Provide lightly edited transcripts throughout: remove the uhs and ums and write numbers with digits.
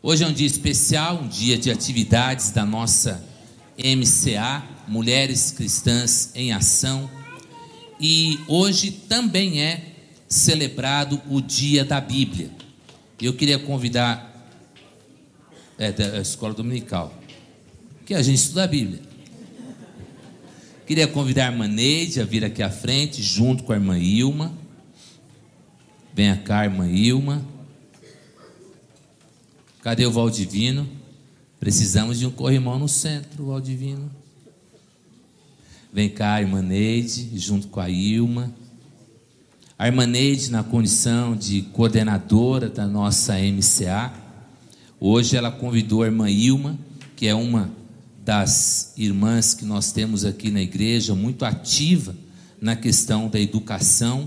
Hoje é um dia especial, um dia de atividades da nossa MCA, Mulheres Cristãs em Ação. E hoje também é celebrado o Dia da Bíblia. Eu queria convidar, da Escola Dominical, que a gente estuda a Bíblia. Queria convidar a irmã Neide a vir aqui à frente, junto com a irmã Ilma. Venha cá, irmã Ilma. Cadê o Valdivino? Precisamos de um corrimão no centro, Valdivino. Vem cá, irmã Neide, junto com a Ilma. A irmã Neide, na condição de coordenadora da nossa MCA, hoje ela convidou a irmã Ilma, que é uma das irmãs que nós temos aqui na igreja, muito ativa na questão da educação.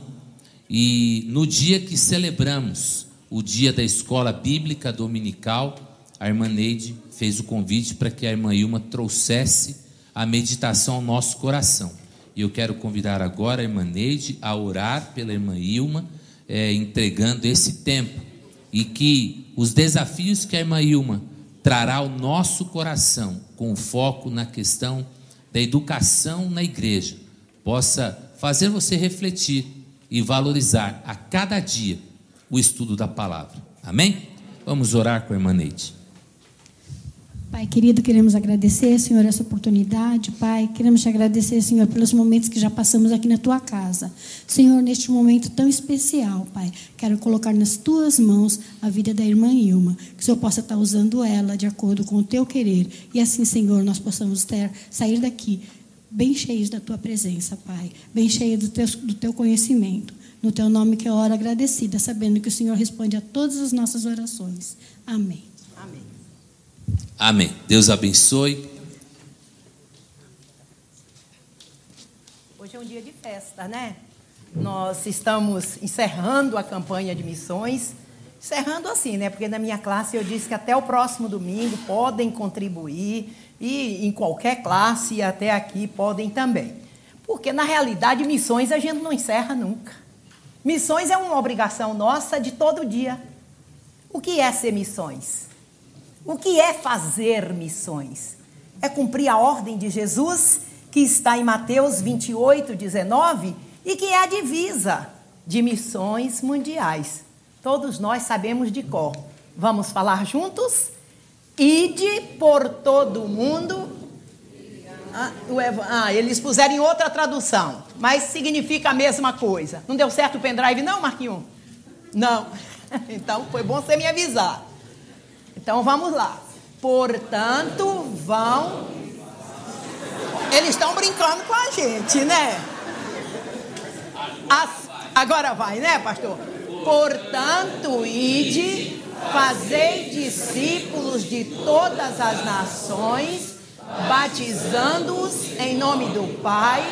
E no dia que celebramos o dia da escola bíblica dominical, a irmã Neide fez o convite para que a irmã Ilma trouxesse a meditação ao nosso coração. E eu quero convidar agora a irmã Neide a orar pela irmã Ilma, entregando esse tempo, e que os desafios que a irmã Ilma trará ao nosso coração, com foco na questão da educação na igreja, possa fazer você refletir e valorizar a cada dia o estudo da palavra. Amém? Vamos orar com a irmã Neide. Pai querido, queremos agradecer, Senhor, essa oportunidade. Pai, queremos te agradecer, Senhor, pelos momentos que já passamos aqui na tua casa. Senhor, neste momento tão especial, Pai, quero colocar nas tuas mãos a vida da irmã Ilma, que o Senhor possa estar usando ela de acordo com o teu querer, e assim, Senhor, nós possamos sair daqui bem cheios da tua presença, Pai, bem cheios do teu conhecimento. No teu nome que eu oro agradecida, sabendo que o Senhor responde a todas as nossas orações. Amém. Amém. Amém. Deus abençoe. Hoje é um dia de festa, né? Nós estamos encerrando a campanha de missões. Encerrando assim, né? Porque na minha classe eu disse que até o próximo domingo podem contribuir. E em qualquer classe e até aqui podem também. Porque na realidade missões a gente não encerra nunca. Missões é uma obrigação nossa de todo dia. O que é ser missões? O que é fazer missões? É cumprir a ordem de Jesus, que está em Mateus 28, 19, e que é a divisa de missões mundiais. Todos nós sabemos de cor. Vamos falar juntos? Ide por todo o mundo. Eles puseram em outra tradução, mas significa a mesma coisa. Não deu certo o pendrive não, Marquinhos? Não. Então foi bom você me avisar. Então vamos lá. Portanto, vão... Eles estão brincando com a gente, né? Agora vai, né, pastor? Portanto, ide, fazei discípulos de todas as nações, batizando-os em nome do Pai,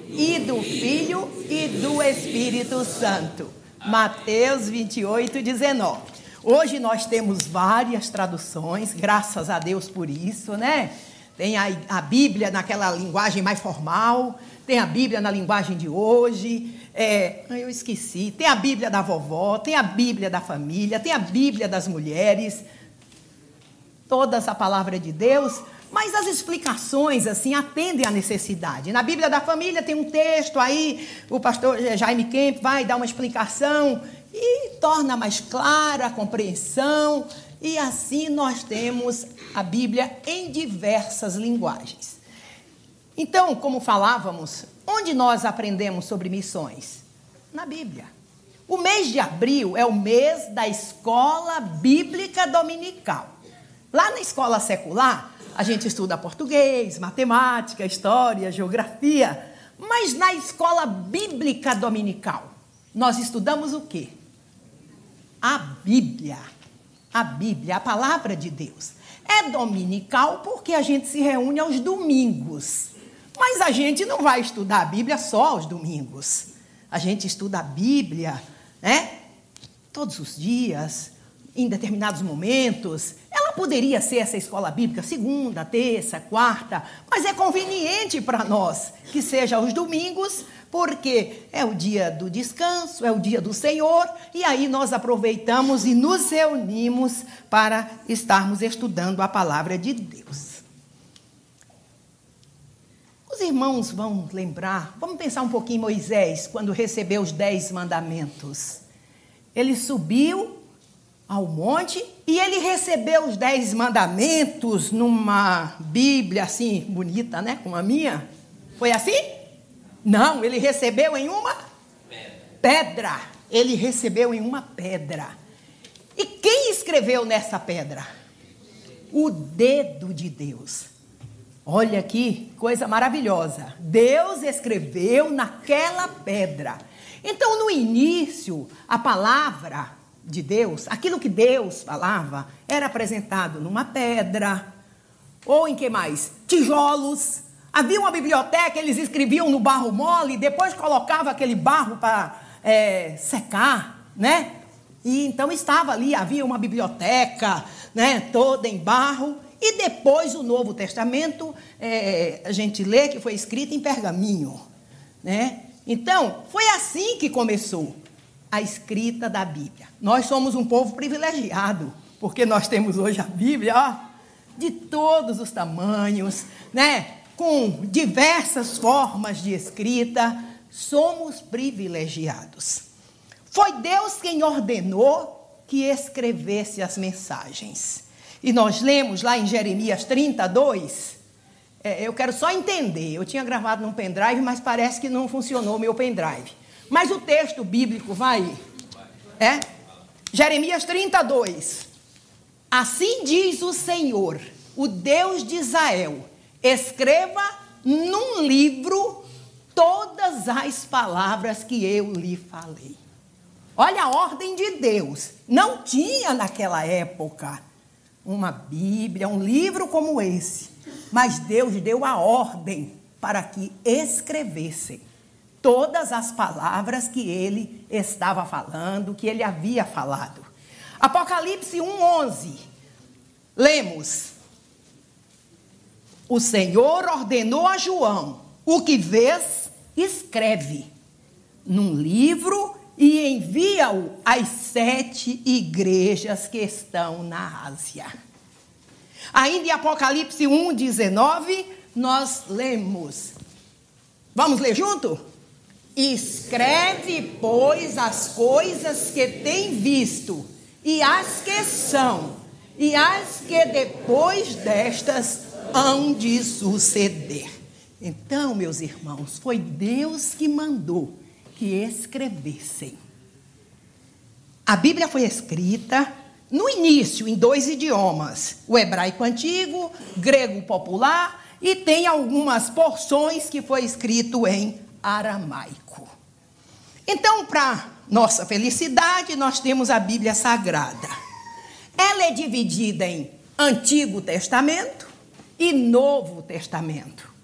e do Filho, e do Espírito Santo. Mateus 28, 19. Hoje nós temos várias traduções, graças a Deus por isso, né? Tem a Bíblia naquela linguagem mais formal, tem a Bíblia na linguagem de hoje, eu esqueci, tem a Bíblia da vovó, tem a Bíblia da família, tem a Bíblia das mulheres, todas a palavra de Deus, mas as explicações, assim, atendem à necessidade. Na Bíblia da família tem um texto aí, o pastor Jaime Kemp vai dar uma explicação e torna mais clara a compreensão, e assim nós temos a Bíblia em diversas linguagens. Então, como falávamos, onde nós aprendemos sobre missões? Na Bíblia. O mês de abril é o mês da Escola Bíblica Dominical. Lá na escola secular, a gente estuda português, matemática, história, geografia. Mas na escola bíblica dominical, nós estudamos o quê? A Bíblia. A Bíblia, a palavra de Deus. É dominical porque a gente se reúne aos domingos. Mas a gente não vai estudar a Bíblia só aos domingos. A gente estuda a Bíblia, né? Todos os dias, em determinados momentos. Ela poderia ser essa escola bíblica segunda, terça, quarta, mas é conveniente para nós que seja aos domingos, porque é o dia do descanso, é o dia do Senhor, e aí nós aproveitamos e nos reunimos para estarmos estudando a palavra de Deus. Os irmãos vão lembrar, vamos pensar um pouquinho em Moisés, quando recebeu os 10 mandamentos. Ele subiu ao monte e ele recebeu os 10 mandamentos numa Bíblia assim, bonita, né, como a minha. Foi assim? Não, ele recebeu em uma pedra. Ele recebeu em uma pedra. E quem escreveu nessa pedra? O dedo de Deus. Olha que coisa maravilhosa. Deus escreveu naquela pedra. Então, no início, a palavra de Deus, aquilo que Deus falava, era apresentado numa pedra, ou em que mais? Tijolos. Havia uma biblioteca, eles escreviam no barro mole, depois colocava aquele barro para secar, né? E então estava ali, havia uma biblioteca, né, toda em barro. E depois o Novo Testamento, a gente lê que foi escrito em pergaminho, né? Então, foi assim que começou a escrita da Bíblia. Nós somos um povo privilegiado, porque nós temos hoje a Bíblia, ó, de todos os tamanhos, né? Com diversas formas de escrita, somos privilegiados. Foi Deus quem ordenou que escrevesse as mensagens. E nós lemos lá em Jeremias 32, eu quero só entender, eu tinha gravado num pendrive, mas parece que não funcionou o meu pendrive. Mas o texto bíblico vai, Jeremias 32, assim diz o Senhor, o Deus de Israel, escreva num livro todas as palavras que eu lhe falei. Olha a ordem de Deus, não tinha naquela época uma Bíblia, um livro como esse, mas Deus deu a ordem para que escrevessem todas as palavras que ele estava falando, que ele havia falado. Apocalipse 1:11, lemos: o Senhor ordenou a João, o que vês, escreve num livro e envia-o às 7 igrejas que estão na Ásia. Ainda em Apocalipse 1:19, nós lemos. Vamos ler junto? Escreve, pois, as coisas que tem visto, e as que são, e as que depois destas hão de suceder. Então, meus irmãos, foi Deus que mandou que escrevessem. A Bíblia foi escrita no início em 2 idiomas, o hebraico antigo, grego popular, e tem algumas porções que foi escrito em aramaico. Então, para nossa felicidade, nós temos a Bíblia Sagrada. Ela é dividida em Antigo Testamento e Novo Testamento.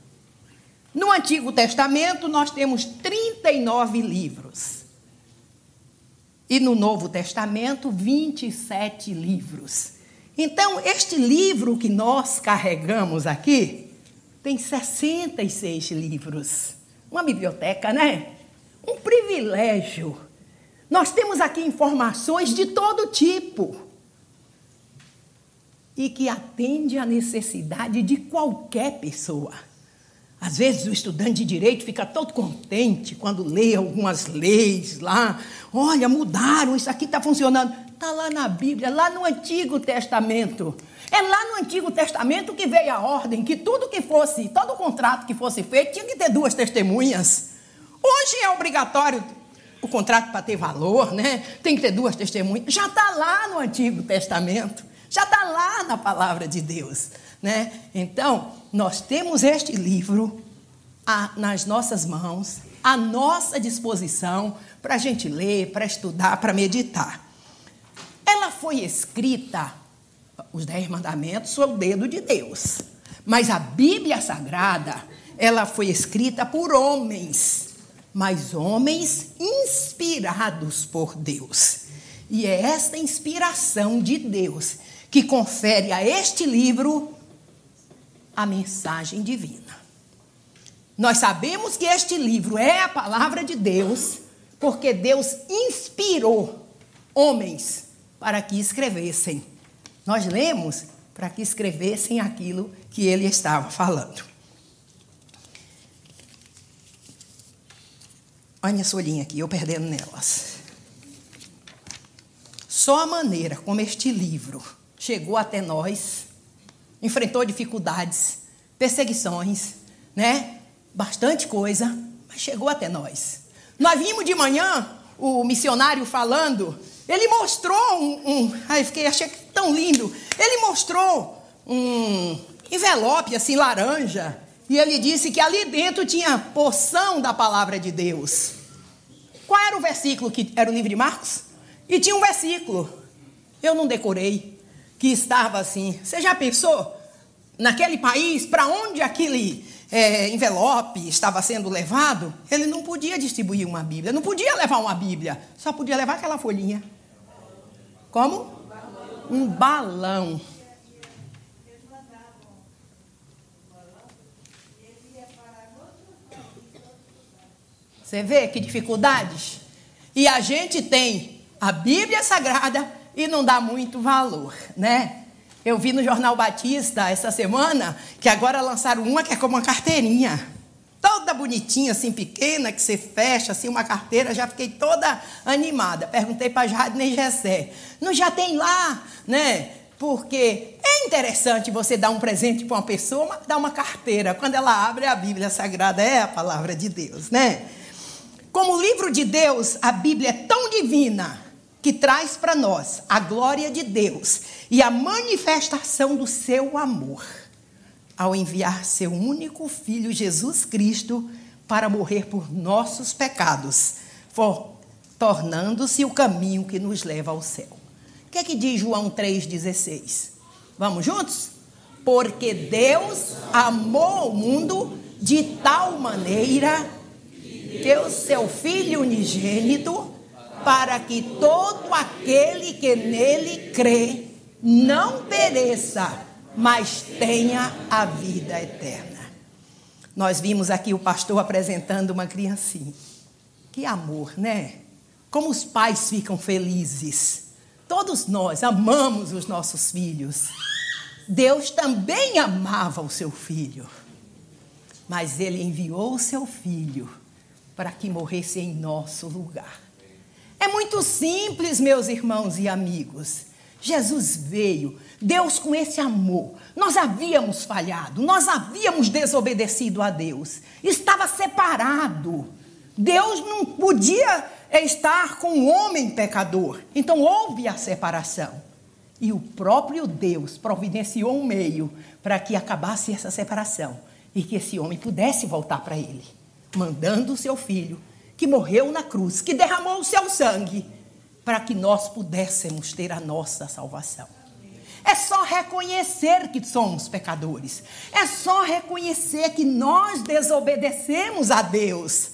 No Antigo Testamento, nós temos 39 livros. E no Novo Testamento, 27 livros. Então, este livro que nós carregamos aqui, tem 66 livros. Uma biblioteca, né? Um privilégio. Nós temos aqui informações de todo tipo. E que atende à necessidade de qualquer pessoa. Às vezes o estudante de direito fica todo contente quando lê algumas leis lá. Olha, mudaram, isso aqui está funcionando. Está lá na Bíblia, lá no Antigo Testamento. É lá no Antigo Testamento que veio a ordem que tudo que fosse, todo contrato que fosse feito, tinha que ter 2 testemunhas. Hoje é obrigatório o contrato para ter valor, né? Tem que ter 2 testemunhas. Já está lá no Antigo Testamento. Já está lá na palavra de Deus, né? Então, nós temos este livro nas nossas mãos, à nossa disposição, para a gente ler, para estudar, para meditar. Ela foi escrita, os 10 mandamentos, sob o dedo de Deus. Mas a Bíblia Sagrada, ela foi escrita por homens, mas homens inspirados por Deus. E é esta inspiração de Deus que confere a este livro a mensagem divina. Nós sabemos que este livro é a palavra de Deus, porque Deus inspirou homens para que escrevessem. Nós lemos para que escrevessem aquilo que ele estava falando. Olha minha folhinha aqui, eu perdendo nelas. Só a maneira como este livro chegou até nós, enfrentou dificuldades, perseguições, né? Bastante coisa, mas chegou até nós. Nós vimos de manhã o missionário falando, ele mostrou achei tão lindo, ele mostrou um envelope assim laranja, e ele disse que ali dentro tinha porção da palavra de Deus. Qual era o versículo? Que era o livro de Marcos? E tinha um versículo, eu não decorei, que estava assim. Você já pensou? Naquele país, para onde aquele envelope estava sendo levado, ele não podia distribuir uma Bíblia, não podia levar uma Bíblia, só podia levar aquela folhinha. Como? Um balão. Você vê que dificuldades? E a gente tem a Bíblia Sagrada e não dá muito valor, né? Eu vi no Jornal Batista essa semana que agora lançaram uma que é como uma carteirinha. Toda bonitinha, assim, pequena, que você fecha, assim, uma carteira. Já fiquei toda animada. Perguntei para a Jadne e Gessé. Não já tem lá, né? Porque é interessante você dar um presente para uma pessoa, dar uma carteira. Quando ela abre a Bíblia Sagrada, é a palavra de Deus, né? Como livro de Deus, a Bíblia é tão divina que traz para nós a glória de Deus e a manifestação do seu amor ao enviar seu único Filho, Jesus Cristo, para morrer por nossos pecados, tornando-se o caminho que nos leva ao céu. O que é que diz João 3,16? Vamos juntos? Porque Deus amou o mundo de tal maneira que deu seu Filho unigênito, para que todo aquele que nele crê não pereça, mas tenha a vida eterna. Nós vimos aqui o pastor apresentando uma criancinha. Que amor, né? Como os pais ficam felizes. Todos nós amamos os nossos filhos. Deus também amava o seu filho, mas ele enviou o seu filho para que morresse em nosso lugar. É muito simples, meus irmãos e amigos. Jesus veio, Deus com esse amor. Nós havíamos falhado, nós havíamos desobedecido a Deus. Estava separado. Deus não podia estar com o homem pecador. Então houve a separação. E o próprio Deus providenciou um meio para que acabasse essa separação e que esse homem pudesse voltar para ele, mandando o seu filho, que morreu na cruz, que derramou o seu sangue, para que nós pudéssemos ter a nossa salvação. É só reconhecer que somos pecadores. É só reconhecer que nós desobedecemos a Deus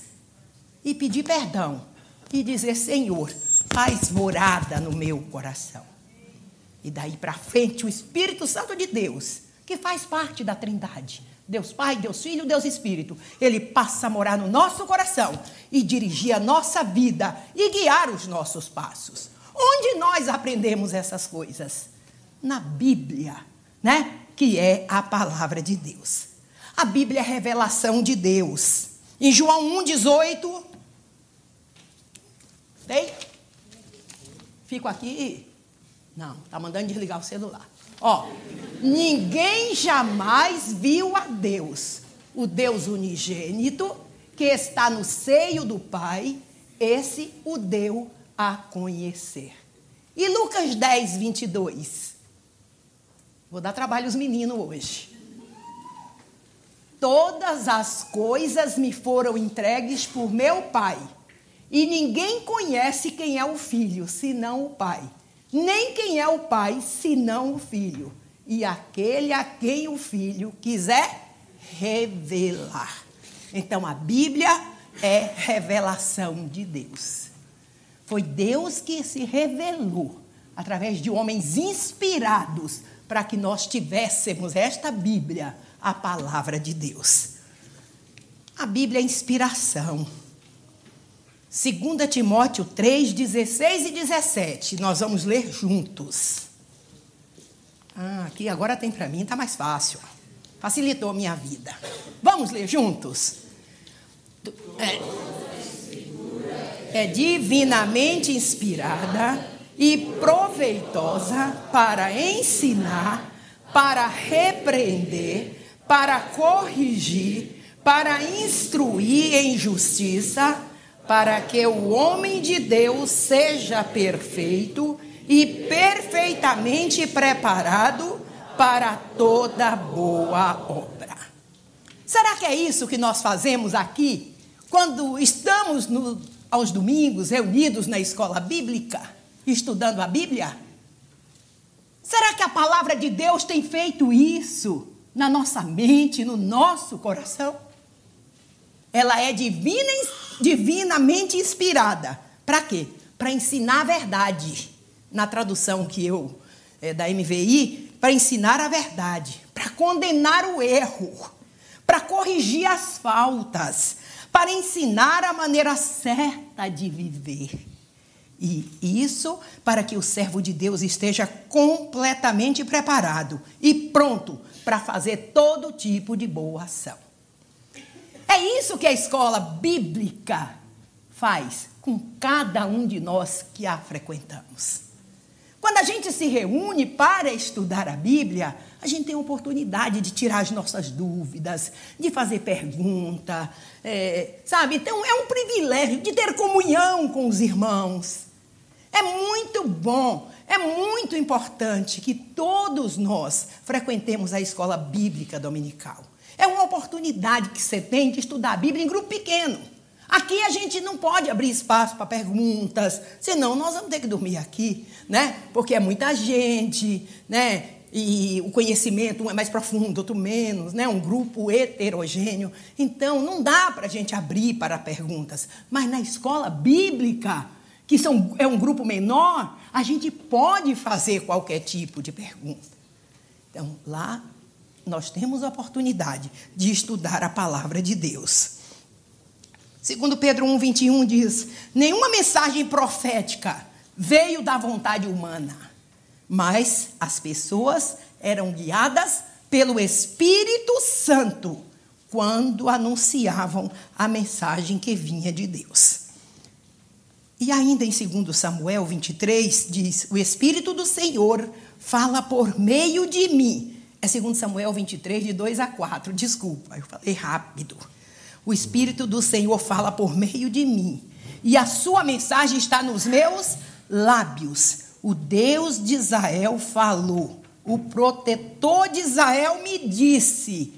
e pedir perdão e dizer: Senhor, faz morada no meu coração. E daí para frente o Espírito Santo de Deus, que faz parte da Trindade, Deus Pai, Deus Filho, Deus Espírito, ele passa a morar no nosso coração e dirigir a nossa vida e guiar os nossos passos. Onde nós aprendemos essas coisas? Na Bíblia, né? Que é a palavra de Deus. A Bíblia é a revelação de Deus. Em João 1,18, tem? Fico aqui? Não, está mandando desligar o celular. Ó, ninguém jamais viu a Deus, o Deus unigênito, que está no seio do Pai, esse o deu a conhecer. E Lucas 10:22. Vou dar trabalho aos meninos hoje. Todas as coisas me foram entregues por meu Pai, e ninguém conhece quem é o Filho, senão o Pai. Nem quem é o Pai, senão o Filho, e aquele a quem o Filho quiser revelar. Então, a Bíblia é revelação de Deus. Foi Deus que se revelou através de homens inspirados, para que nós tivéssemos esta Bíblia, a palavra de Deus. A Bíblia é inspiração. 2 Timóteo 3, 16 e 17. Nós vamos ler juntos. Aqui agora tem para mim, está mais fácil. Facilitou a minha vida. Vamos ler juntos? É divinamente inspirada e proveitosa para ensinar, para repreender, para corrigir, para instruir em justiça, para que o homem de Deus seja perfeito e perfeitamente preparado para toda boa obra. Será que é isso que nós fazemos aqui, quando estamos aos domingos reunidos na escola bíblica, estudando a Bíblia? Será que a palavra de Deus tem feito isso na nossa mente, no nosso coração? Ela é divinamente inspirada. Para quê? Para ensinar a verdade. Na tradução que da NVI, para ensinar a verdade, para condenar o erro, para corrigir as faltas, para ensinar a maneira certa de viver. E isso para que o servo de Deus esteja completamente preparado e pronto para fazer todo tipo de boa ação. É isso que a escola bíblica faz com cada um de nós que a frequentamos. Quando a gente se reúne para estudar a Bíblia, a gente tem a oportunidade de tirar as nossas dúvidas, de fazer pergunta, sabe? Então, é um privilégio de ter comunhão com os irmãos. É muito bom, é muito importante que todos nós frequentemos a escola bíblica dominical. É uma oportunidade que você tem de estudar a Bíblia em grupo pequeno. Aqui a gente não pode abrir espaço para perguntas, senão nós vamos ter que dormir aqui, né? Porque é muita gente, né? E o conhecimento, um é mais profundo, outro menos, né? Um grupo heterogêneo. Então, não dá para a gente abrir para perguntas. Mas na escola bíblica, que é um grupo menor, a gente pode fazer qualquer tipo de pergunta. Então, lá nós temos a oportunidade de estudar a palavra de Deus. 2 Pedro 1, 21 diz: nenhuma mensagem profética veio da vontade humana, mas as pessoas eram guiadas pelo Espírito Santo quando anunciavam a mensagem que vinha de Deus. E ainda em 2 Samuel 23 diz: o Espírito do Senhor fala por meio de mim. É 2 Samuel 23, de 2 a 4. Desculpa, eu falei rápido. O Espírito do Senhor fala por meio de mim, e a sua mensagem está nos meus lábios. O Deus de Israel falou, o protetor de Israel me disse.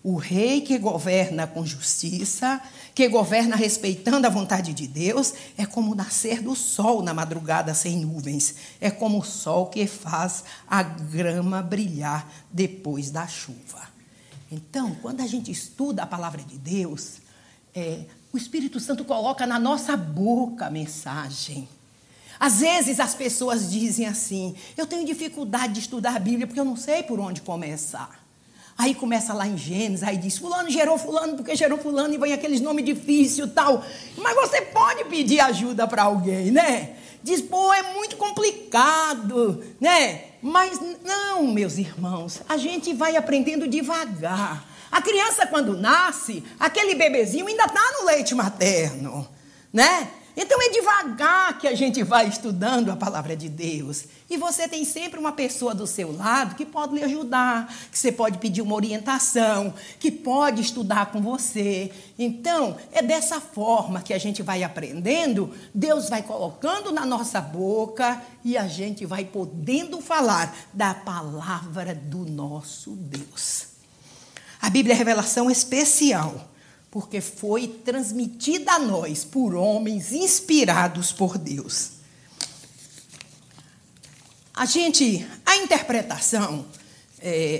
O rei que governa com justiça, que governa respeitando a vontade de Deus, é como o nascer do sol na madrugada sem nuvens. É como o sol que faz a grama brilhar depois da chuva. Então, quando a gente estuda a palavra de Deus, o Espírito Santo coloca na nossa boca a mensagem. Às vezes as pessoas dizem assim: eu tenho dificuldade de estudar a Bíblia porque eu não sei por onde começar. Aí começa lá em Gênesis, aí diz: fulano gerou fulano porque gerou fulano, e vem aqueles nomes difíceis e tal. Mas você pode pedir ajuda para alguém, né? Diz: pô, é muito complicado, né? Mas não, meus irmãos, a gente vai aprendendo devagar. A criança, quando nasce, aquele bebezinho ainda está no leite materno, né? Então é devagar que a gente vai estudando a palavra de Deus. E você tem sempre uma pessoa do seu lado que pode lhe ajudar, que você pode pedir uma orientação, que pode estudar com você. Então, é dessa forma que a gente vai aprendendo, Deus vai colocando na nossa boca e a gente vai podendo falar da palavra do nosso Deus. A Bíblia é revelação especial, porque foi transmitida a nós por homens inspirados por Deus. A interpretação,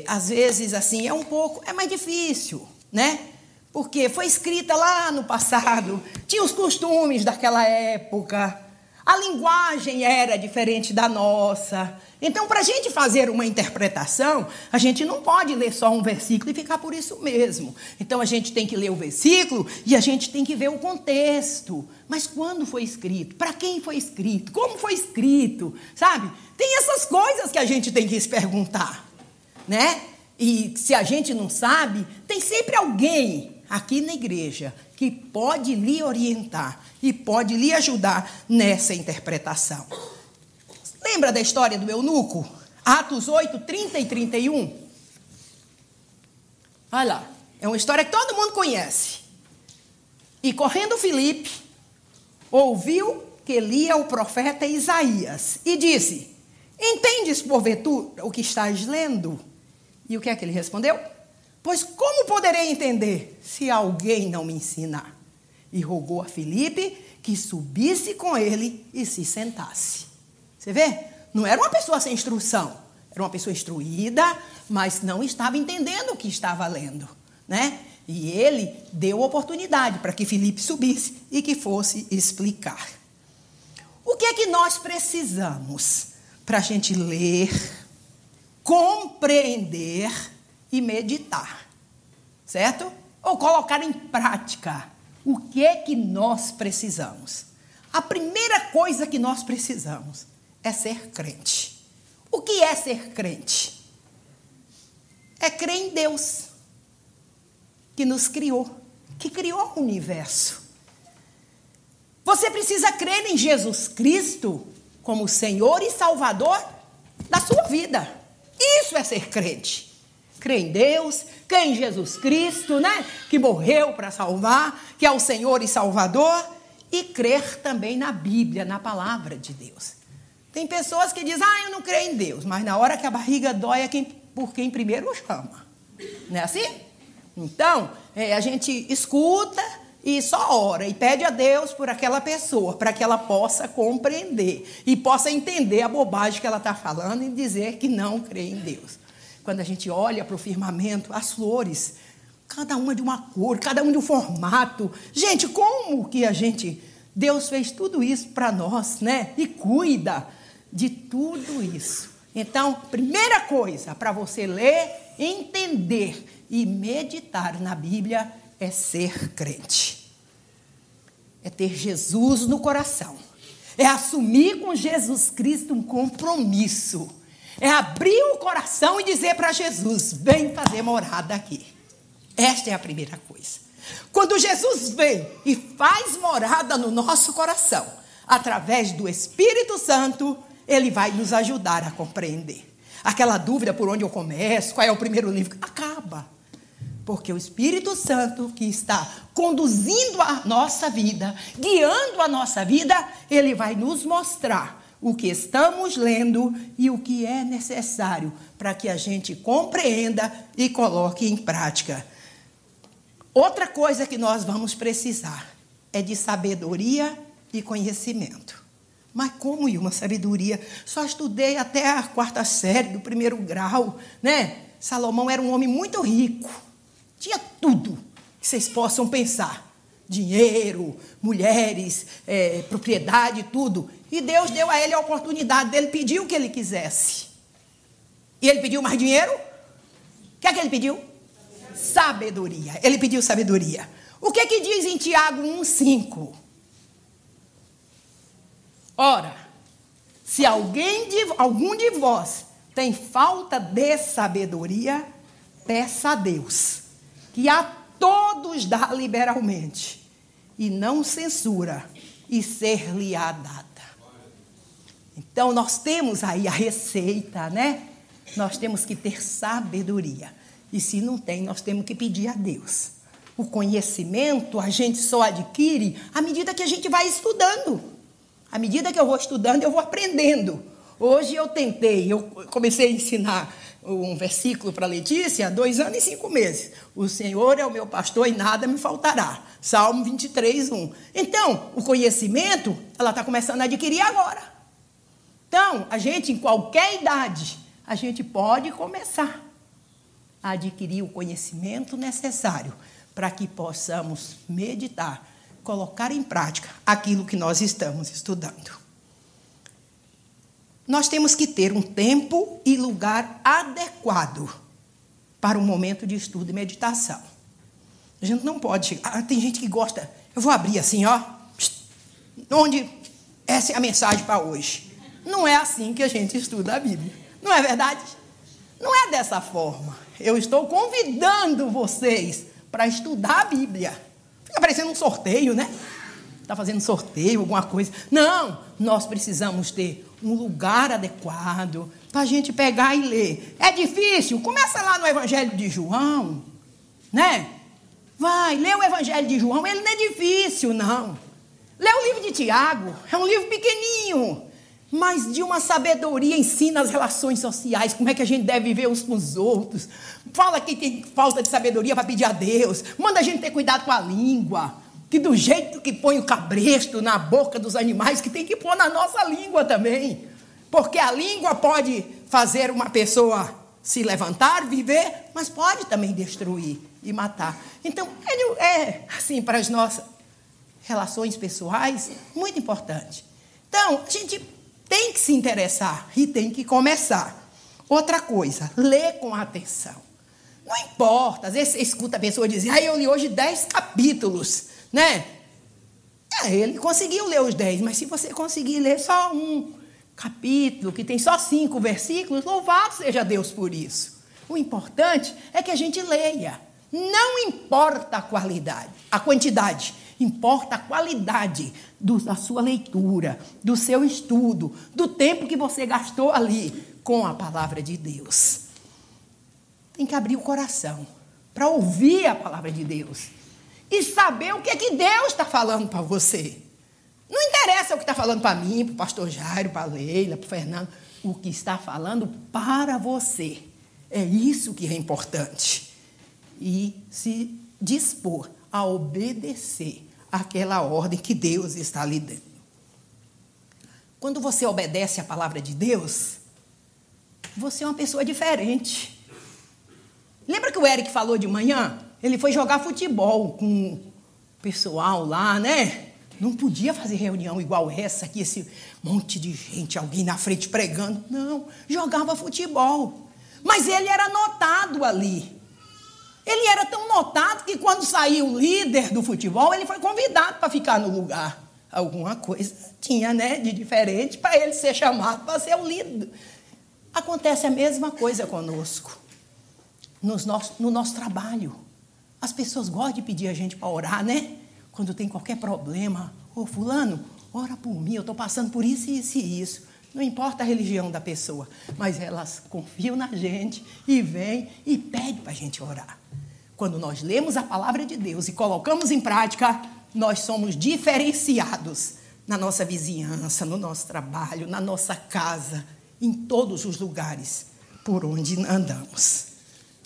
às vezes, assim, é mais difícil, né? Porque foi escrita lá no passado, tinha os costumes daquela época. A linguagem era diferente da nossa. Então, para a gente fazer uma interpretação, a gente não pode ler só um versículo e ficar por isso mesmo. Então, a gente tem que ler o versículo e a gente tem que ver o contexto. Mas quando foi escrito? Para quem foi escrito? Como foi escrito? Sabe? Tem essas coisas que a gente tem que se perguntar, né? E se a gente não sabe, tem sempre alguém aqui na igreja que pode lhe orientar e pode lhe ajudar nessa interpretação. Lembra da história do eunuco? Atos 8, 30 e 31? Olha lá, é uma história que todo mundo conhece. E correndo Filipe, ouviu que lia o profeta Isaías e disse: entendes porventura o que estás lendo? E o que é que ele respondeu? Pois como poderei entender se alguém não me ensinar? E rogou a Filipe que subisse com ele e se sentasse. Você vê? Não era uma pessoa sem instrução. Era uma pessoa instruída, mas não estava entendendo o que estava lendo, né? E ele deu oportunidade para que Filipe subisse e que fosse explicar. O que é que nós precisamos para a gente ler, compreender e meditar, certo? Ou colocar em prática. O que é que nós precisamos? A primeira coisa que nós precisamos é ser crente. O que é ser crente? É crer em Deus, que nos criou, que criou o universo. Você precisa crer em Jesus Cristo como Senhor e Salvador da sua vida. Isso é ser crente. Crer em Deus, crer em Jesus Cristo, né? Que morreu para salvar, que é o Senhor e Salvador. E crer também na Bíblia, na palavra de Deus. Tem pessoas que dizem, eu não creio em Deus. Mas na hora que a barriga dói é por quem primeiro chama. Não é assim? Então, a gente escuta e só ora. E pede a Deus por aquela pessoa, para que ela possa compreender. E possa entender a bobagem que ela está falando e dizer que não crê em Deus. Quando a gente olha para o firmamento, as flores, cada uma de uma cor, cada uma de um formato. Gente, como que Deus fez tudo isso para nós, né? E cuida de tudo isso. Então, primeira coisa para você ler, entender e meditar na Bíblia é ser crente. É ter Jesus no coração. É assumir com Jesus Cristo um compromisso. É abrir o coração e dizer para Jesus, vem fazer morada aqui. Esta é a primeira coisa. Quando Jesus vem e faz morada no nosso coração, através do Espírito Santo, ele vai nos ajudar a compreender. Aquela dúvida por onde eu começo, qual é o primeiro livro, acaba. Porque o Espírito Santo que está conduzindo a nossa vida, guiando a nossa vida, ele vai nos mostrar o que estamos lendo e o que é necessário para que a gente compreenda e coloque em prática. Outra coisa que nós vamos precisar é de sabedoria e conhecimento. Mas como uma sabedoria? Só estudei até a 4ª série do 1º grau, né? Salomão era um homem muito rico. Tinha tudo que vocês possam pensar. Dinheiro, mulheres, propriedade, tudo. E Deus deu a ele a oportunidade dele pedir o que ele quisesse. E ele pediu mais dinheiro? O que é que ele pediu? Sabedoria. Ele pediu sabedoria. O que é que diz em Tiago 1,5? Ora, se algum de vós tem falta de sabedoria, peça a Deus, que a todos dá liberalmente, e não censura, e ser-lhe-á dada. Então, nós temos aí a receita, né? Nós temos que ter sabedoria. E se não tem, nós temos que pedir a Deus. O conhecimento a gente só adquire à medida que a gente vai estudando. À medida que eu vou estudando, eu vou aprendendo. Hoje eu comecei a ensinar um versículo para a Letícia há 2 anos e 5 meses. O Senhor é o meu pastor e nada me faltará. Salmo 23:1. Então, o conhecimento, ela está começando a adquirir agora. Então, a gente, em qualquer idade, a gente pode começar a adquirir o conhecimento necessário para que possamos meditar, colocar em prática aquilo que nós estamos estudando. nós temos que ter um tempo e lugar adequado para um momento de estudo e meditação. A gente não pode chegar. Tem gente que gosta. Eu vou abrir assim, ó. Onde essa é a mensagem para hoje. Não é assim que a gente estuda a Bíblia. Não é verdade? Não é dessa forma. Eu estou convidando vocês para estudar a Bíblia. Fica parecendo um sorteio, né? Está fazendo sorteio, alguma coisa. Não, nós precisamos ter um lugar adequado para a gente pegar e ler. É difícil? Começa lá no Evangelho de João, né? Vai, lê o Evangelho de João, ele não é difícil, não. Lê o livro de Tiago, é um livro pequenininho, mas de uma sabedoria, ensina as relações sociais, como é que a gente deve viver uns com os outros. Fala que tem falta de sabedoria para pedir a Deus. Manda a gente ter cuidado com a língua, que do jeito que põe o cabresto na boca dos animais, que tem que pôr na nossa língua também. Porque a língua pode fazer uma pessoa se levantar, viver, mas pode também destruir e matar. Então, ele é, assim, para as nossas relações pessoais, muito importante. Então, a gente tem que se interessar e tem que começar. Outra coisa, ler com atenção. Não importa, às vezes você escuta a pessoa dizer, eu li hoje 10 capítulos, né? Ele conseguiu ler os 10, mas se você conseguir ler só um capítulo, que tem só 5 versículos, louvado seja Deus por isso. O importante é que a gente leia. Não importa a qualidade, a quantidade, importa a qualidade da sua leitura, do seu estudo, do tempo que você gastou ali com a palavra de Deus. Tem que abrir o coração para ouvir a palavra de Deus e saber o que é que Deus está falando para você. Não interessa o que está falando para mim, para o pastor Jairo, para a Leila, para o Fernando. O que está falando para você. É isso que é importante. E se dispor a obedecer àquela ordem que Deus está lhe dando. Quando você obedece à palavra de Deus, você é uma pessoa diferente. Lembra que o Eric falou de manhã? Ele foi jogar futebol com o pessoal lá, né? Não podia fazer reunião igual essa aqui, esse monte de gente, alguém na frente pregando. Não, jogava futebol. Mas ele era notado ali. Ele era tão notado que quando saiu o líder do futebol, ele foi convidado para ficar no lugar. Alguma coisa tinha, né, de diferente para ele ser chamado para ser o líder. Acontece a mesma coisa conosco. No nosso trabalho. As pessoas gostam de pedir a gente para orar, né? Quando tem qualquer problema. Fulano, ora por mim, eu estou passando por isso, isso e isso. Não importa a religião da pessoa, mas elas confiam na gente e vêm e pedem para a gente orar. Quando nós lemos a palavra de Deus e colocamos em prática, nós somos diferenciados na nossa vizinhança, no nosso trabalho, na nossa casa, em todos os lugares por onde andamos.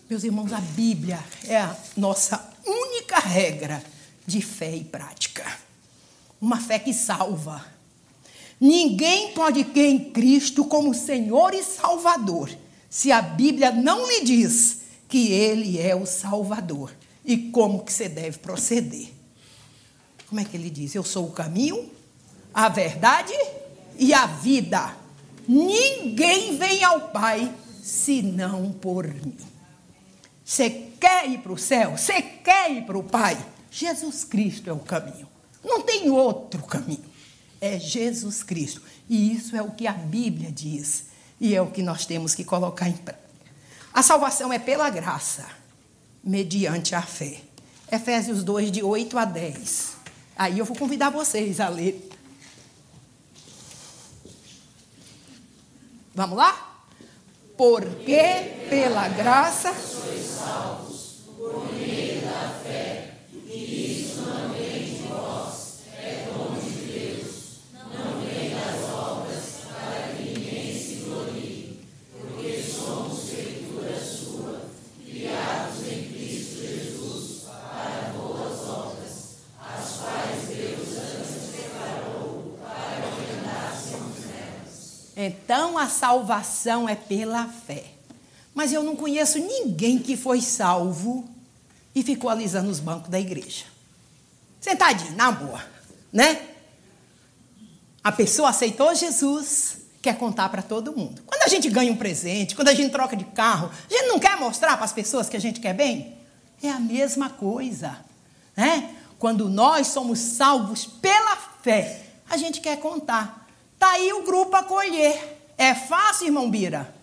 Meus irmãos, a Bíblia é a nossa única regra de fé e prática. Uma fé que salva. Ninguém pode crer em Cristo como Senhor e Salvador se a Bíblia não lhe diz que Ele é o Salvador e como que você deve proceder. Como é que ele diz? Eu sou o caminho, a verdade e a vida. Ninguém vem ao Pai senão por mim. Você quer ir para o céu? Você quer ir para o Pai? Jesus Cristo é o caminho. Não tem outro caminho. É Jesus Cristo. E isso é o que a Bíblia diz. E é o que nós temos que colocar em prática. A salvação é pela graça, mediante a fé. Efésios 2, de 8 a 10. Aí eu vou convidar vocês a ler. Vamos lá? Porque pela graça sois salvos por meio da fé, e isso não vem de vós, é dom de Deus, não vem das obras, para que ninguém se glorie, porque somos feitura sua, criados em Cristo Jesus, para boas obras, as quais Deus antes preparou para que andássemos nelas. Então a salvação é pela fé. Mas eu não conheço ninguém que foi salvo e ficou alisando os bancos da igreja. Sentadinho, na boa, né? A pessoa aceitou Jesus, quer contar para todo mundo. Quando a gente ganha um presente, quando a gente troca de carro, a gente não quer mostrar para as pessoas que a gente quer bem? É a mesma coisa, né? Quando nós somos salvos pela fé, a gente quer contar. Está aí o grupo Acolher. É fácil, irmão Bira?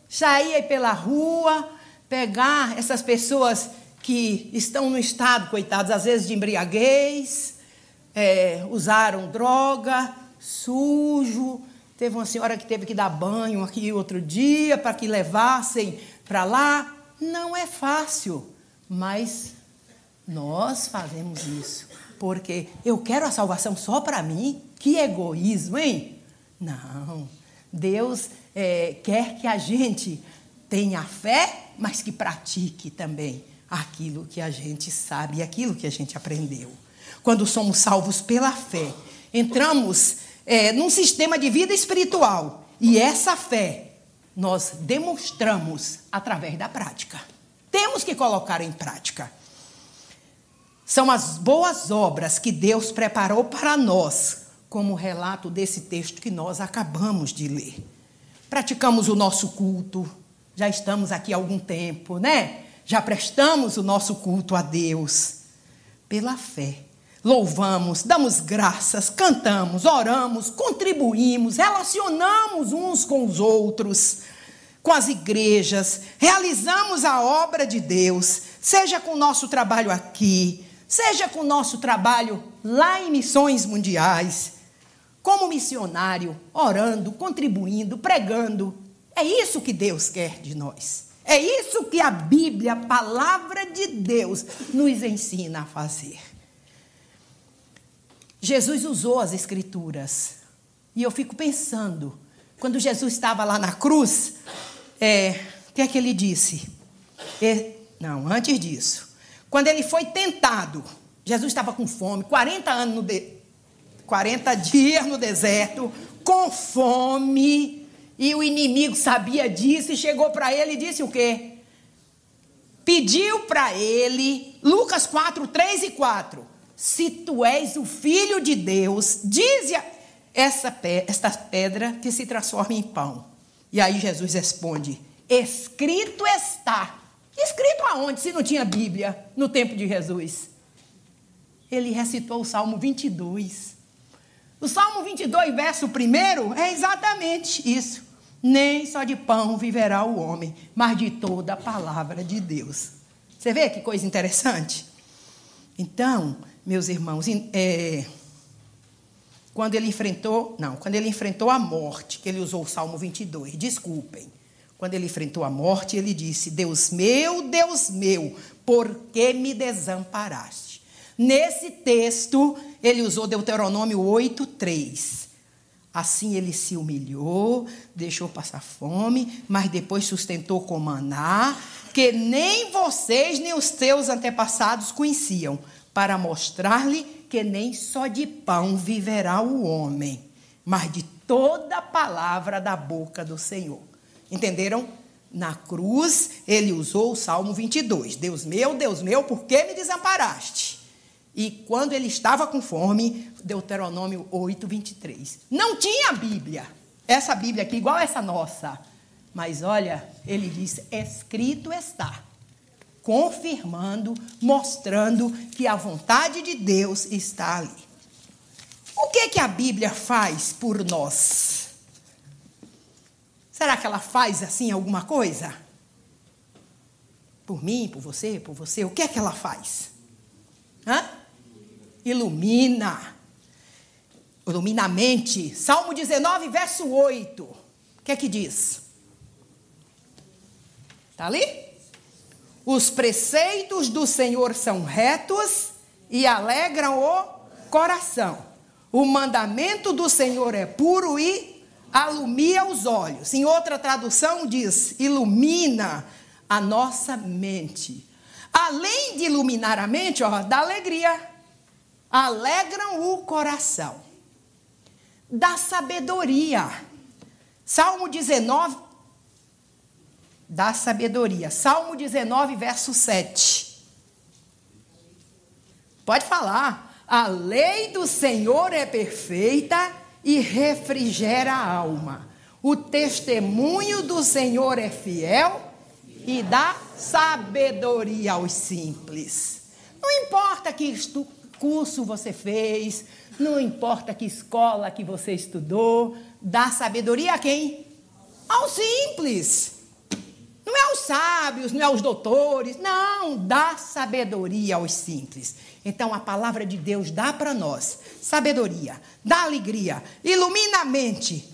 Sair aí pela rua, pegar essas pessoas que estão no estado, coitados, às vezes de embriaguez, usaram droga, sujo. Teve uma senhora que teve que dar banho aqui outro dia para que levassem para lá. Não é fácil, mas nós fazemos isso porque eu quero a salvação só para mim. Que egoísmo, hein? Não, Deus quer que a gente tenha fé, mas que pratique também aquilo que a gente sabe e aquilo que a gente aprendeu. Quando somos salvos pela fé, entramos num sistema de vida espiritual. E essa fé nós demonstramos através da prática. Temos que colocar em prática. São as boas obras que Deus preparou para nós, como o relato desse texto que nós acabamos de ler. Praticamos o nosso culto, já estamos aqui há algum tempo, né? Já prestamos o nosso culto a Deus pela fé. Louvamos, damos graças, cantamos, oramos, contribuímos, relacionamos uns com os outros, com as igrejas, realizamos a obra de Deus, seja com o nosso trabalho aqui, seja com o nosso trabalho lá em missões mundiais, como missionário, orando, contribuindo, pregando. É isso que Deus quer de nós. É isso que a Bíblia, a palavra de Deus, nos ensina a fazer. Jesus usou as Escrituras. E eu fico pensando, quando Jesus estava lá na cruz, o que é que ele disse? Não, antes disso. Quando ele foi tentado, Jesus estava com fome, 40 dias no deserto, com fome, e o inimigo sabia disso e chegou para ele e disse o quê? Pediu para ele, Lucas 4, 3 e 4, se tu és o Filho de Deus, dize esta pedra que se transforma em pão. E aí Jesus responde, escrito está. Escrito aonde, se não tinha Bíblia no tempo de Jesus? Ele recitou o Salmo 22. O Salmo 22, verso 1, é exatamente isso. Nem só de pão viverá o homem, mas de toda a palavra de Deus. Você vê que coisa interessante? Então, meus irmãos, quando ele enfrentou a morte, que ele usou o Salmo 22, desculpem. Quando ele enfrentou a morte, ele disse, Deus meu, por que me desamparaste? Nesse texto, ele usou Deuteronômio 8, 3. Assim ele se humilhou, deixou passar fome, mas depois sustentou com maná, que nem vocês nem os seus antepassados conheciam, para mostrar-lhe que nem só de pão viverá o homem, mas de toda a palavra da boca do Senhor. Entenderam? Na cruz, ele usou o Salmo 22. Deus meu, por que me desamparaste? E quando ele estava com fome, Deuteronômio 8, 23. Não tinha Bíblia. Essa Bíblia aqui, igual essa nossa. Mas olha, ele disse, escrito está. Confirmando, mostrando que a vontade de Deus está ali. O que a Bíblia faz por nós? Será que ela faz assim alguma coisa? Por mim, por você, o que é que ela faz? Ilumina a mente. Salmo 19, verso 8. O que é que diz? Está ali? Os preceitos do Senhor são retos e alegram o coração. O mandamento do Senhor é puro e alumia os olhos. Em outra tradução diz, ilumina a nossa mente. Além de iluminar a mente, dá alegria. Alegram o coração. Dá sabedoria. Salmo 19, dá sabedoria. Salmo 19, verso 7. Pode falar. A lei do Senhor é perfeita e refrigera a alma. O testemunho do Senhor é fiel e dá sabedoria aos simples. Não importa que curso você fez, não importa que escola que você estudou, dá sabedoria a quem? Aos simples. Não é aos sábios, não é aos doutores, não, dá sabedoria aos simples. Então a palavra de Deus dá para nós sabedoria, dá alegria, ilumina a mente,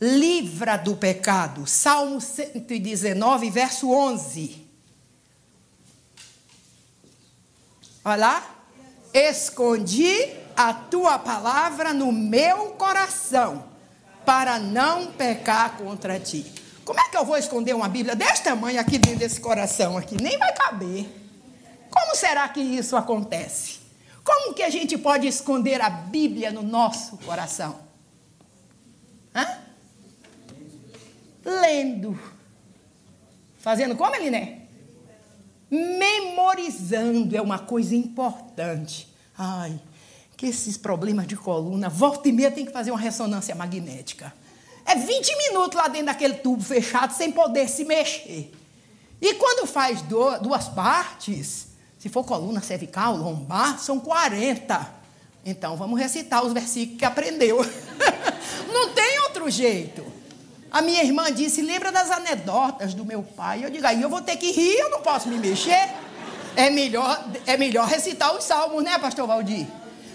livra do pecado. Salmo 119, verso 11. Olha lá. Escondi a tua palavra no meu coração, para não pecar contra ti. Como é que eu vou esconder uma Bíblia desse tamanho aqui dentro desse coração aqui? Nem vai caber. Como será que isso acontece? Como que a gente pode esconder a Bíblia no nosso coração? Hã? Lendo. Fazendo como, Eliné? Memorizando é uma coisa importante. Ai, que esses problemas de coluna, volta e meia tem que fazer uma ressonância magnética. É 20 minutos lá dentro daquele tubo fechado, sem poder se mexer. E quando faz duas partes, se for coluna cervical, lombar, são 40. Então, vamos recitar os versículos que aprendeu. Não tem outro jeito. A minha irmã disse, lembra das anedotas do meu pai? Eu digo, aí eu vou ter que rir, eu não posso me mexer. É melhor recitar os salmos, né, pastor Valdir?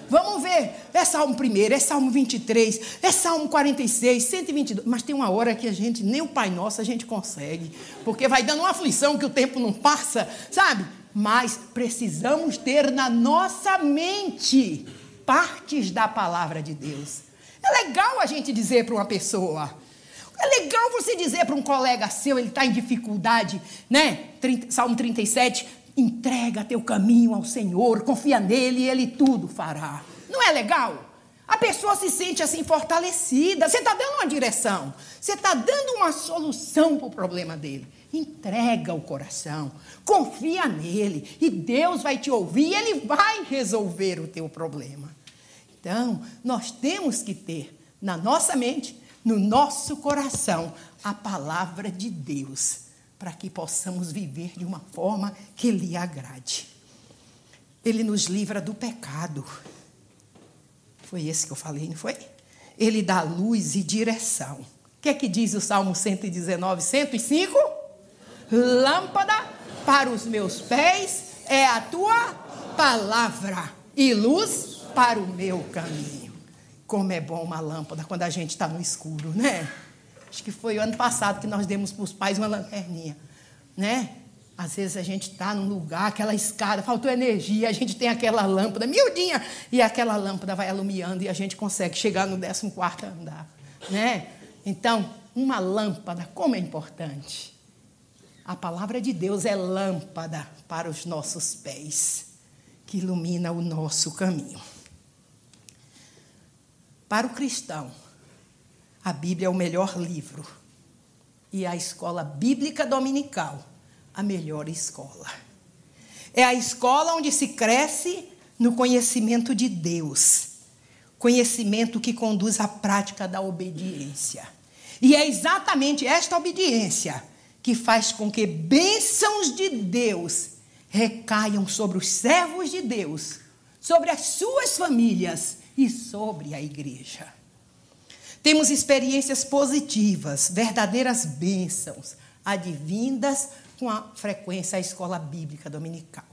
Vamos ver, é Salmo 1, é Salmo 23, é Salmo 46, 122. Mas tem uma hora que a gente, nem o Pai Nosso a gente consegue, porque vai dando uma aflição que o tempo não passa, sabe? Mas precisamos ter na nossa mente partes da palavra de Deus. É legal a gente dizer para uma pessoa, é legal você dizer para um colega seu, ele está em dificuldade, né? Salmo 37, entrega teu caminho ao Senhor, confia nele e ele tudo fará. Não é legal? A pessoa se sente assim fortalecida. Você está dando uma direção. Você está dando uma solução para o problema dele. Entrega o coração. Confia nele. E Deus vai te ouvir e ele vai resolver o teu problema. Então, nós temos que ter na nossa mente, no nosso coração, a palavra de Deus, para que possamos viver de uma forma que lhe agrade. Ele nos livra do pecado. Foi esse que eu falei, não foi? Ele dá luz e direção. O que é que diz o Salmo 119, 105? Lâmpada para os meus pés é a tua palavra e luz para o meu caminho. Como é bom uma lâmpada quando a gente está no escuro, né? Acho que foi o ano passado que nós demos para os pais uma lanterninha, né? Às vezes a gente está num lugar, aquela escada, faltou energia, a gente tem aquela lâmpada miudinha, e aquela lâmpada vai alumiando e a gente consegue chegar no 14º andar, né? Então, uma lâmpada, como é importante. A palavra de Deus é lâmpada para os nossos pés, que ilumina o nosso caminho. Para o cristão, a Bíblia é o melhor livro e a escola bíblica dominical, a melhor escola. É a escola onde se cresce no conhecimento de Deus, conhecimento que conduz à prática da obediência. E é exatamente esta obediência que faz com que bênçãos de Deus recaiam sobre os servos de Deus, sobre as suas famílias e sobre a igreja. Temos experiências positivas, verdadeiras bênçãos, advindas com a frequência à escola bíblica dominical.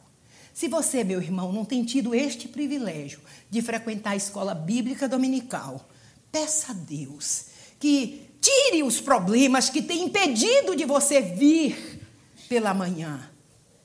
Se você, meu irmão, não tem tido este privilégio de frequentar a escola bíblica dominical, peça a Deus que tire os problemas que têm impedido de você vir pela manhã.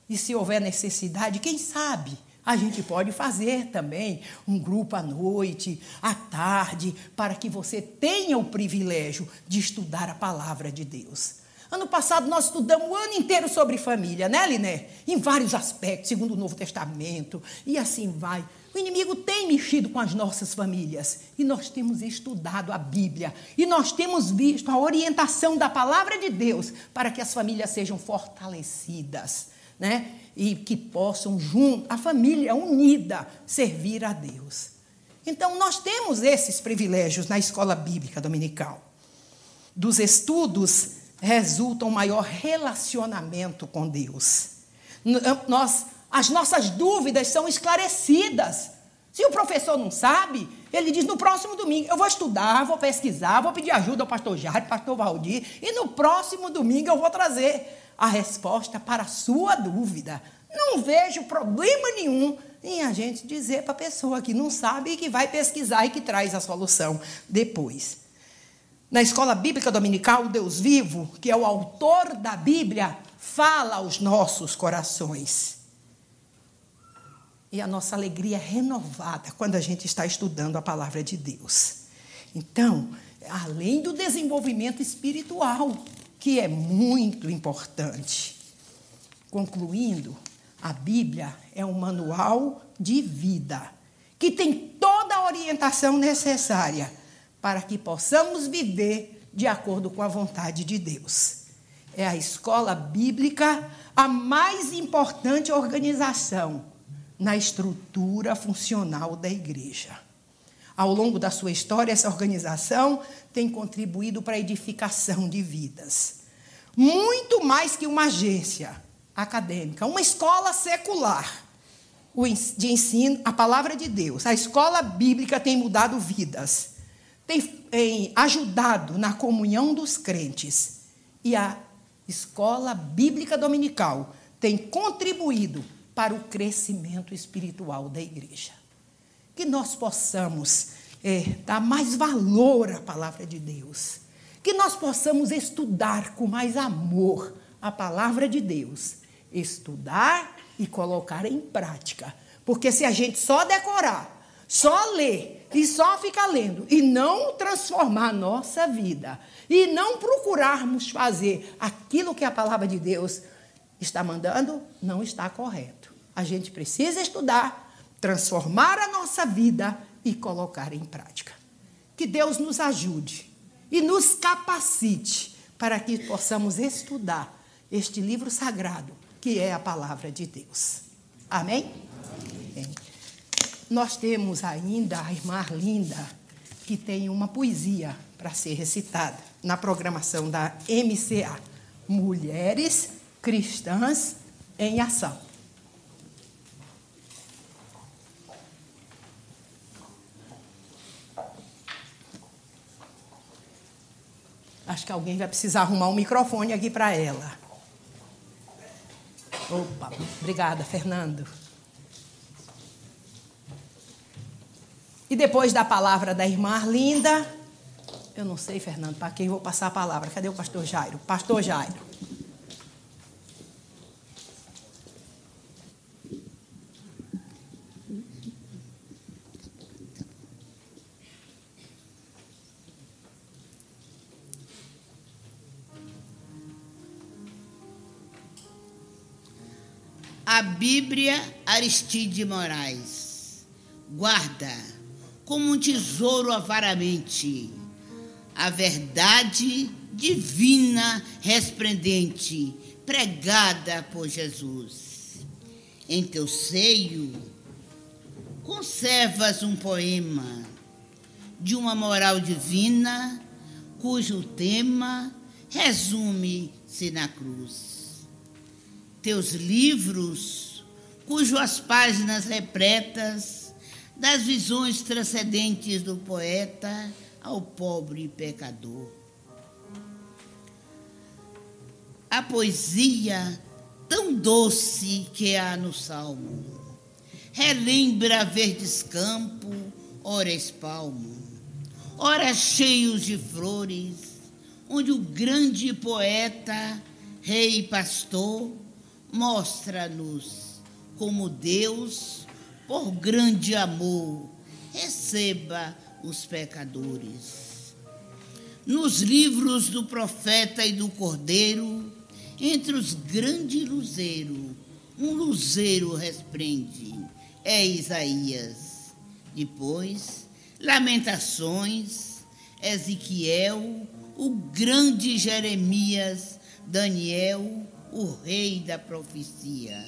E se houver necessidade, quem sabe, a gente pode fazer também um grupo à noite, à tarde, para que você tenha o privilégio de estudar a palavra de Deus. Ano passado nós estudamos o ano inteiro sobre família, né, Liné? Em vários aspectos, segundo o Novo Testamento, e assim vai. O inimigo tem mexido com as nossas famílias, e nós temos estudado a Bíblia, e nós temos visto a orientação da palavra de Deus para que as famílias sejam fortalecidas, né? E que possam, junto, a família unida, servir a Deus. Então, nós temos esses privilégios na escola bíblica dominical. Dos estudos resulta um maior relacionamento com Deus. As nossas dúvidas são esclarecidas. Se o professor não sabe, ele diz, no próximo domingo, eu vou estudar, vou pesquisar, vou pedir ajuda ao pastor Jair, pastor Valdir, e no próximo domingo eu vou trazer a resposta para a sua dúvida. Não vejo problema nenhum em a gente dizer para a pessoa que não sabe e que vai pesquisar e que traz a solução depois. Na escola bíblica dominical, o Deus vivo, que é o autor da Bíblia, fala aos nossos corações. E a nossa alegria é renovada quando a gente está estudando a palavra de Deus. Então, além do desenvolvimento espiritual, que é muito importante. Concluindo, a Bíblia é um manual de vida, que tem toda a orientação necessária para que possamos viver de acordo com a vontade de Deus. É a escola bíblica a mais importante organização na estrutura funcional da igreja. Ao longo da sua história, essa organização tem contribuído para a edificação de vidas. Muito mais que uma agência acadêmica, uma escola secular de ensino, a palavra de Deus. A escola bíblica tem mudado vidas, tem ajudado na comunhão dos crentes. E a escola bíblica dominical tem contribuído para o crescimento espiritual da igreja. Que nós possamos dar mais valor à palavra de Deus. Que nós possamos estudar com mais amor a palavra de Deus. Estudar e colocar em prática. Porque se a gente só decorar, só ler e só ficar lendo e não transformar a nossa vida e não procurarmos fazer aquilo que a palavra de Deus está mandando, não está correto. A gente precisa estudar, transformar a nossa vida e colocar em prática. Que Deus nos ajude e nos capacite para que possamos estudar este livro sagrado, que é a palavra de Deus. Amém? Amém. Nós temos ainda a irmã Arlinda, que tem uma poesia para ser recitada na programação da MCA, Mulheres Cristãs em Ação. Acho que alguém vai precisar arrumar um microfone aqui para ela. Opa, obrigada, Fernando. E depois da palavra da irmã Arlinda, eu não sei, Fernando, para quem eu vou passar a palavra. Cadê o pastor Jairo? Pastor Jairo. A Bíblia Aristide Moraes guarda como um tesouro avaramente a verdade divina resplendente pregada por Jesus. Em teu seio conservas um poema de uma moral divina cujo tema resume-se na cruz. Teus livros, cujas páginas repletas das visões transcendentes do poeta ao pobre pecador. A poesia tão doce que há no Salmo relembra verdes campos, ora espalmo, ora cheios de flores, onde o grande poeta, rei e pastor, mostra-nos como Deus, por grande amor, receba os pecadores. Nos livros do profeta e do cordeiro, entre os grandes luzeiros, um luzeiro resplende, é Isaías. Depois, Lamentações, Ezequiel, o grande Jeremias, Daniel, o rei da profecia.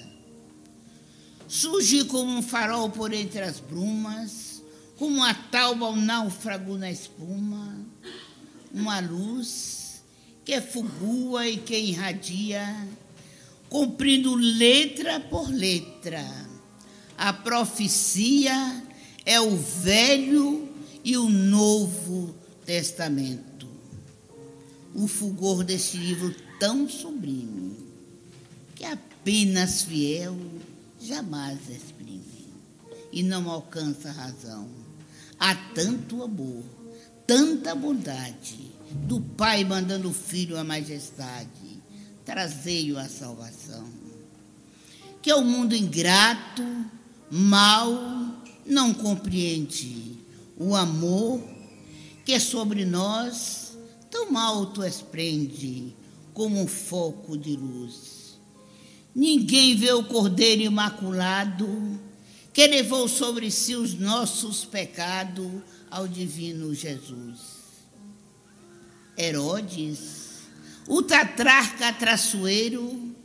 Surge como um farol por entre as brumas, como uma tauba ao náufrago na espuma, uma luz que fulgua e que irradia, cumprindo letra por letra. A profecia é o Velho e o Novo Testamento. O fulgor deste livro tão sublime, que apenas fiel jamais exprime, e não alcança a razão. Há tanto amor, tanta bondade, do Pai mandando o Filho à majestade, trazei-o à salvação. Que o mundo ingrato, mau, não compreende o amor que sobre nós tão alto esprende, como um foco de luz. Ninguém vê o Cordeiro Imaculado, que levou sobre si os nossos pecados ao divino Jesus. Herodes, o tetrarca traiçoeiro,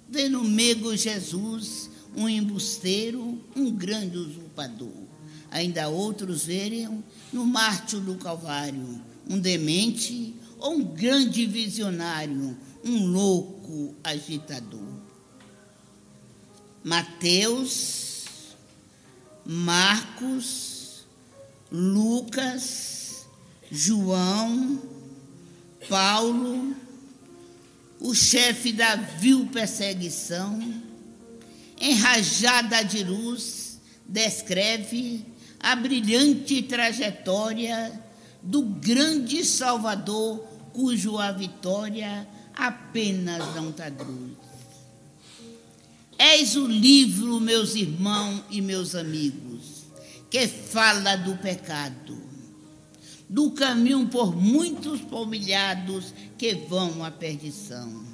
vê no meigo Jesus um embusteiro, um grande usurpador. Ainda outros verem no mártir do Calvário um demente ou um grande visionário, um louco agitador. Mateus, Marcos, Lucas, João, Paulo, o chefe da vil perseguição, enrajada de luz, descreve a brilhante trajetória do grande Salvador, cujo a vitória apenas não traduz. Eis o livro, meus irmãos e meus amigos, que fala do pecado, do caminho por muitos palmilhados que vão à perdição.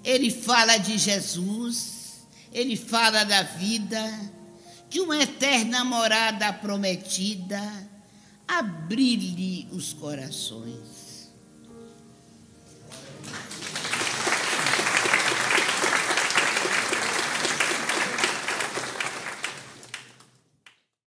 Ele fala de Jesus, ele fala da vida, de uma eterna morada prometida, abrir-lhe os corações.